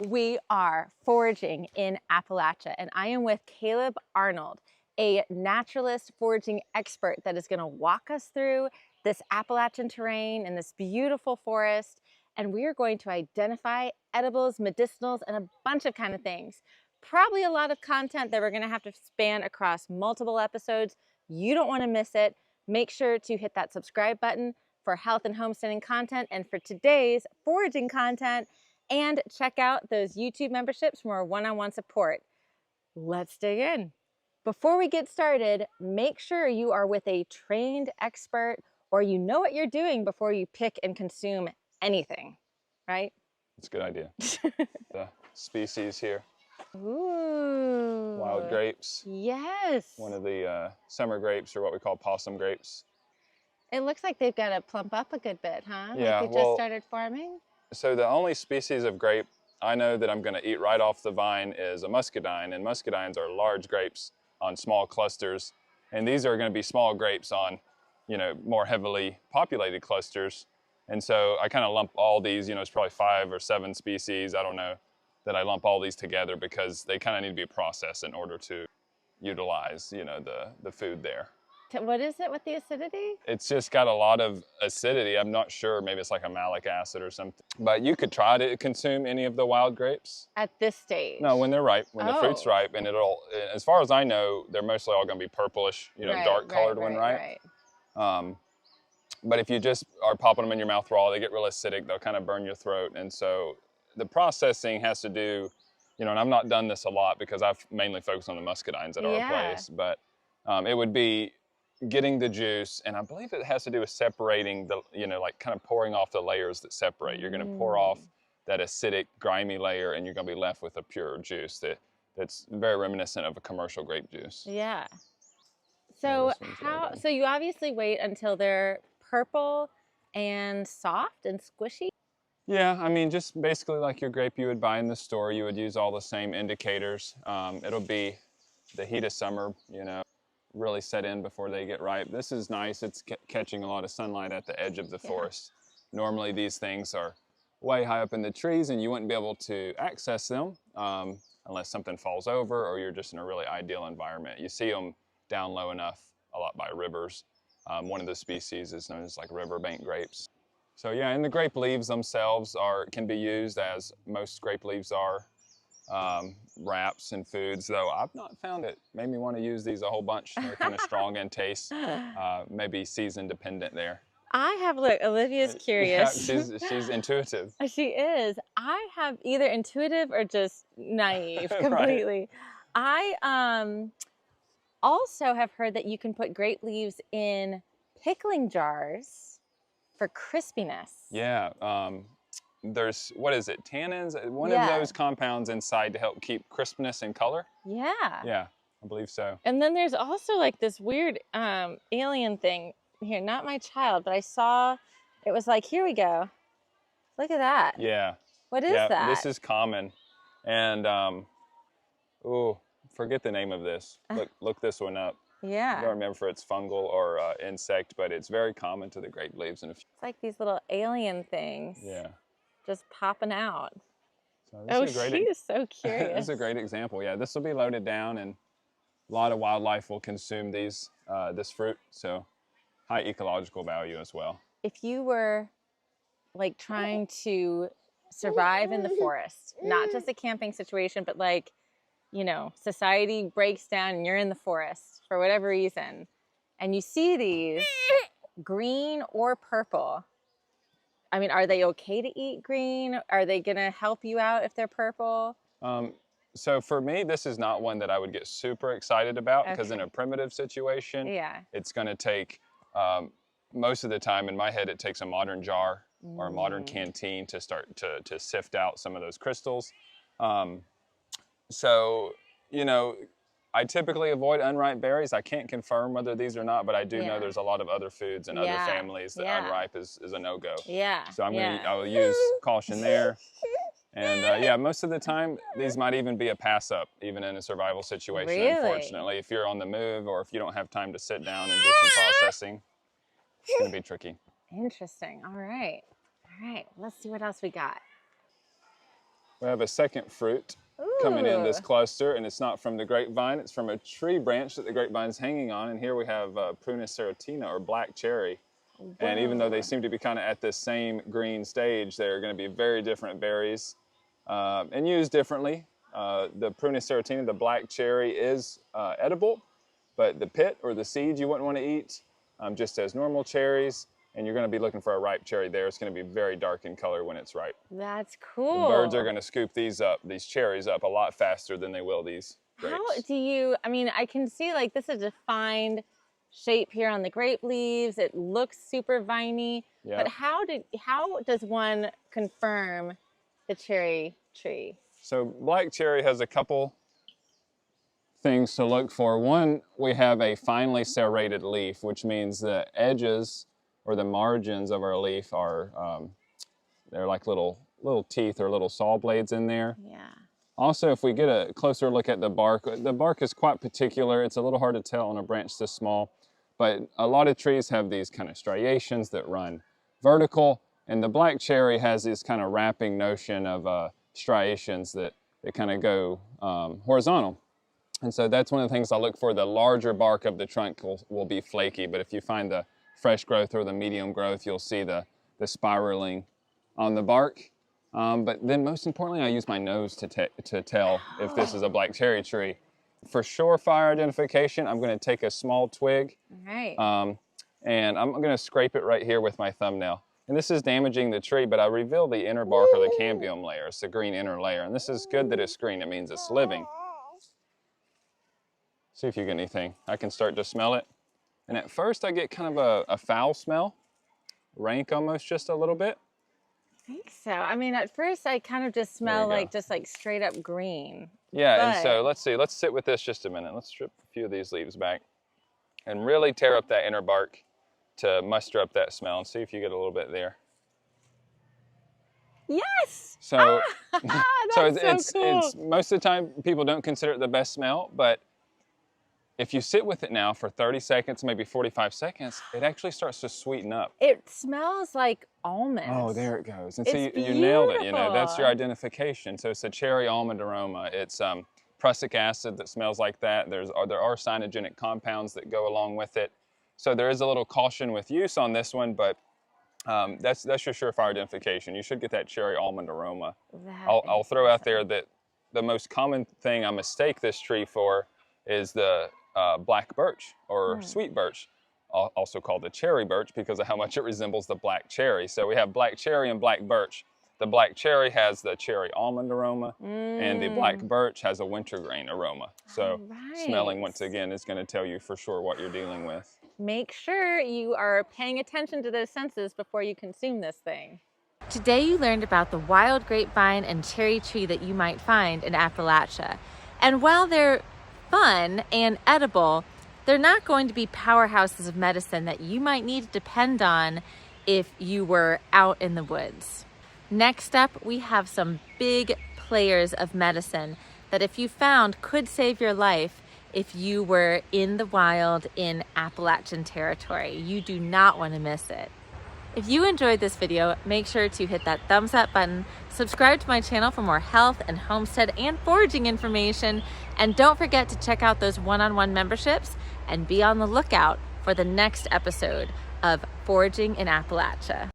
We are foraging in Appalachia, and I am with Caleb Arnold, a naturalist foraging expert that is going to walk us through this Appalachian terrain and this beautiful forest. And we are going to identify edibles, medicinals, and a bunch of kind of things. Probably a lot of content that we're going to have to span across multiple episodes. You don't want to miss it. Make sure to hit that subscribe button for health and homesteading content and for today's foraging content. And check out those YouTube memberships for more one-on-one support. Let's dig in. Before we get started, make sure you are with a trained expert or you know what you're doing before you pick and consume anything, right? It's a good idea. The species here. Ooh. Wild grapes. Yes. One of the summer grapes, or what we call possum grapes. It looks like they've got to plump up a good bit, huh? Yeah, like they just started forming? So the only species of grape I know that I'm going to eat right off the vine is a muscadine, and muscadines are large grapes on small clusters, and these are going to be small grapes on, more heavily populated clusters. And so I kind of lump all these, it's probably 5 or 7 species, I don't know, that I lump all these together because they kind of need to be processed in order to utilize, the food there. What is it with the acidity? It's just got a lot of acidity. I'm not sure. Maybe it's like a malic acid or something. But you could try to consume any of the wild grapes. At this stage? No, when they're ripe, when the fruit's ripe. And as far as I know, they're mostly all going to be purplish, dark colored when ripe. But if you just are popping them in your mouth raw, they get real acidic. They'll kind of burn your throat. And so the processing has to do, and I've not done this a lot because I've mainly focused on the muscadines at our place. But it would be getting the juice, and I believe it has to do with separating the, like kind of pouring off the layers that separate. You're going to pour off that acidic, grimy layer, and you're going to be left with a pure juice that's very reminiscent of a commercial grape juice. Yeah. So so you obviously wait until they're purple and soft and squishy? Yeah, I mean, just basically like your grape you would buy in the store, you would use all the same indicators. It'll be the heat of summer, really set in before they get ripe. This is nice. It's catching a lot of sunlight at the edge of the forest. Normally these things are way high up in the trees and you wouldn't be able to access them unless something falls over or you're just in a really ideal environment. You see them down low enough a lot by rivers. One of the species is known as like riverbank grapes. So yeah, and the grape leaves themselves can be used, as most grape leaves are, wraps and foods, though I've not found it made me want to use these a whole bunch. They're kind of strong in taste, maybe season dependent there. Look, Olivia's curious. Yeah, she's intuitive. She is. I have either intuitive or just naive completely. Right. I also have heard that you can put grape leaves in pickling jars for crispiness. Yeah. There's, what is it, tannins? One of those compounds inside to help keep crispness and color. Yeah. Yeah, I believe so. And then there's also like this weird alien thing here, not my child, but I saw, it was like, here we go. Look at that. Yeah. What is that? This is common. And, forget the name of this. Look this one up. Yeah. I don't remember if it's fungal or insect, but it's very common to the grape leaves. And it's like these little alien things. Yeah. Just popping out. So she is so curious. This is a great example. Yeah, this will be loaded down, and a lot of wildlife will consume this fruit. So high ecological value as well. If you were like trying to survive in the forest, not just a camping situation, but like, society breaks down and you're in the forest for whatever reason, and you see these green or purple. I mean, are they okay to eat green? Are they going to help you out if they're purple? So for me, this is not one that I would get super excited about because in a primitive situation, it's going to take, most of the time in my head, it takes a modern jar or a modern canteen to start to sift out some of those crystals. So, I typically avoid unripe berries. I can't confirm whether these are not, but I do know there's a lot of other foods and other families that unripe is a no-go. Yeah. So I will use caution there. And most of the time, these might even be a pass-up, even in a survival situation, unfortunately. If you're on the move or if you don't have time to sit down and do some processing, it's going to be tricky. Interesting. All right. Let's see what else we got. We have a second fruit coming in this Ooh. cluster, and it's not from the grapevine, it's from a tree branch that the grapevine's hanging on. And here we have Prunus serotina, or black cherry. Whoa. And even though they seem to be kind of at the same green stage, they're going to be very different berries and used differently. The Prunus serotina, the black cherry, is edible, but the pit or the seeds you wouldn't want to eat just as normal cherries. And you're going to be looking for a ripe cherry there. It's going to be very dark in color when it's ripe. That's cool. The birds are going to scoop these cherries up a lot faster than they will these grapes. How do you, I mean, I can see like this is a defined shape here on the grape leaves. It looks super viney, Yeah. but how does one confirm the cherry tree? So black cherry has a couple things to look for. One, we have a finely serrated leaf, which means the edges or the margins of our leaf are, they're like little teeth or little saw blades in there. Yeah. Also, if we get a closer look at the bark is quite particular. It's a little hard to tell on a branch this small, but a lot of trees have these kind of striations that run vertical, and the black cherry has this kind of wrapping notion of striations that kind of go horizontal. And so that's one of the things I look for. The larger bark of the trunk will be flaky, but if you find the fresh growth or the medium growth, you'll see the spiraling on the bark. But then most importantly, I use my nose to tell if this is a black cherry tree. For surefire identification, I'm going to take a small twig, Right. and I'm going to scrape it right here with my thumbnail. And this is damaging the tree, but I reveal the inner bark or the cambium layer. It's the green inner layer. And this is good that it's green. It means it's living. See if you get anything. I can start to smell it. And at first I get kind of a foul smell, rank almost just a little bit. I think so. I mean, at first I kind of just smell like straight up green. Yeah, and so let's see. Let's sit with this just a minute. Let's strip a few of these leaves back and really tear up that inner bark to muster up that smell and see if you get a little bit there. Yes! So, so it's most of the time people don't consider it the best smell, but if you sit with it now for 30 seconds, maybe 45 seconds, it actually starts to sweeten up. It smells like almonds. Oh, there it goes. And so you nailed it, you know, that's your identification. So it's a cherry almond aroma. It's prussic acid that smells like that. There are cyanogenic compounds that go along with it. So there is a little caution with use on this one, but that's your surefire identification. You should get that cherry almond aroma. I'll throw out there that the most common thing I mistake this tree for is the black birch or sweet birch, also called the cherry birch because of how much it resembles the black cherry. So we have black cherry and black birch. The black cherry has the cherry almond aroma, and the black birch has a wintergreen aroma. So smelling, once again, is going to tell you for sure what you're dealing with. Make sure you are paying attention to those senses before you consume this thing. Today you learned about the wild grapevine and cherry tree that you might find in Appalachia. And while they're fun and edible, they're not going to be powerhouses of medicine that you might need to depend on if you were out in the woods. Next up, we have some big players of medicine that if you found could save your life if you were in the wild in Appalachian territory. You do not want to miss it. If you enjoyed this video, make sure to hit that thumbs up button, subscribe to my channel for more health and homestead and foraging information, and don't forget to check out those one-on-one memberships and be on the lookout for the next episode of Foraging in Appalachia.